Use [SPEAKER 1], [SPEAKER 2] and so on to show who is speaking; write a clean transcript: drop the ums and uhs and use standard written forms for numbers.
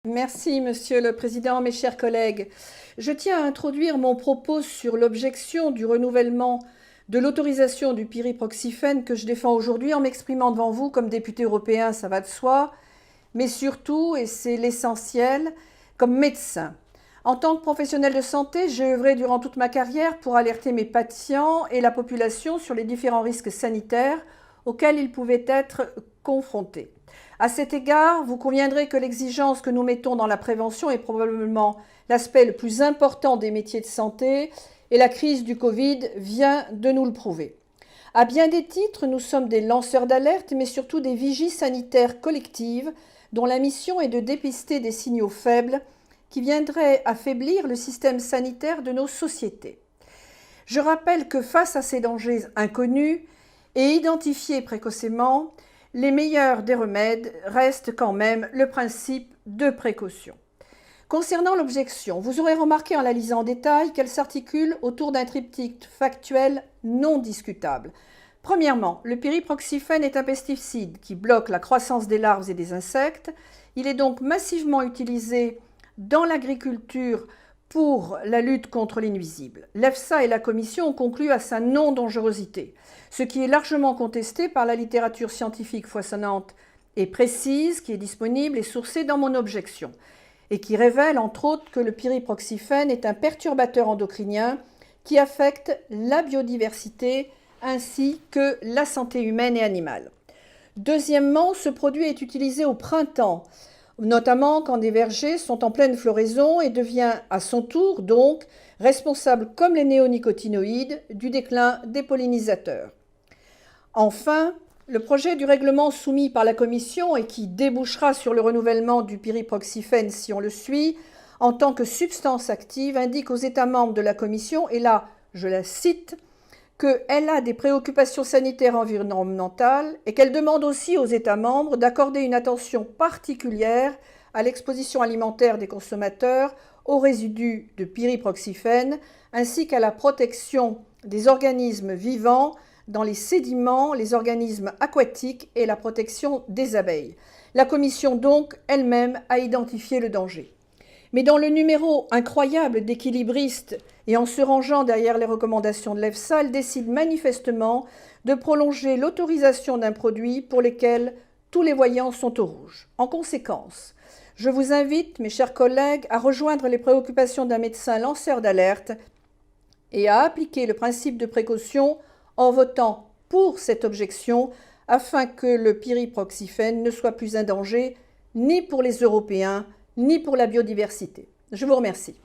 [SPEAKER 1] Merci, Monsieur le Président, mes chers collègues. Je tiens à introduire mon propos sur l'objection du renouvellement de l'autorisation du pyriproxyphène que je défends aujourd'hui en m'exprimant devant vous comme député européen, ça va de soi, mais surtout, et c'est l'essentiel, comme médecin. En tant que professionnel de santé, j'ai œuvré durant toute ma carrière pour alerter mes patients et la population sur les différents risques sanitaires auxquels ils pouvaient être confrontés. À cet égard, vous conviendrez que l'exigence que nous mettons dans la prévention est probablement l'aspect le plus important des métiers de santé et la crise du Covid vient de nous le prouver. À bien des titres, nous sommes des lanceurs d'alerte, mais surtout des vigies sanitaires collectives dont la mission est de dépister des signaux faibles qui viendraient affaiblir le système sanitaire de nos sociétés. Je rappelle que face à ces dangers inconnus et identifiés précocement, les meilleurs des remèdes restent quand même le principe de précaution. Concernant l'objection, vous aurez remarqué en la lisant en détail qu'elle s'articule autour d'un triptyque factuel non discutable. Premièrement, le pyriproxyphène est un pesticide qui bloque la croissance des larves et des insectes. Il est donc massivement utilisé dans l'agriculture pour la lutte contre les nuisibles. L'EFSA et la Commission ont conclu à sa non-dangerosité, ce qui est largement contesté par la littérature scientifique foisonnante et précise qui est disponible et sourcée dans mon objection, et qui révèle entre autres que le pyriproxyphène est un perturbateur endocrinien qui affecte la biodiversité ainsi que la santé humaine et animale. Deuxièmement, ce produit est utilisé au printemps, notamment quand des vergers sont en pleine floraison et devient à son tour donc responsable, comme les néonicotinoïdes, du déclin des pollinisateurs. Enfin, le projet du règlement soumis par la Commission et qui débouchera sur le renouvellement du pyriproxyphène si on le suit, en tant que substance active, indique aux États membres de la Commission, et là je la cite, qu'elle a des préoccupations sanitaires environnementales et qu'elle demande aussi aux États membres d'accorder une attention particulière à l'exposition alimentaire des consommateurs aux résidus de pyriproxyphène ainsi qu'à la protection des organismes vivants dans les sédiments, les organismes aquatiques et la protection des abeilles. La Commission donc elle-même a identifié le danger. Mais dans le numéro incroyable d'équilibristes et en se rangeant derrière les recommandations de l'EFSA, elle décide manifestement de prolonger l'autorisation d'un produit pour lequel tous les voyants sont au rouge. En conséquence, je vous invite, mes chers collègues, à rejoindre les préoccupations d'un médecin lanceur d'alerte et à appliquer le principe de précaution en votant pour cette objection afin que le pyriproxyphène ne soit plus un danger ni pour les Européens, ni pour la biodiversité. Je vous remercie.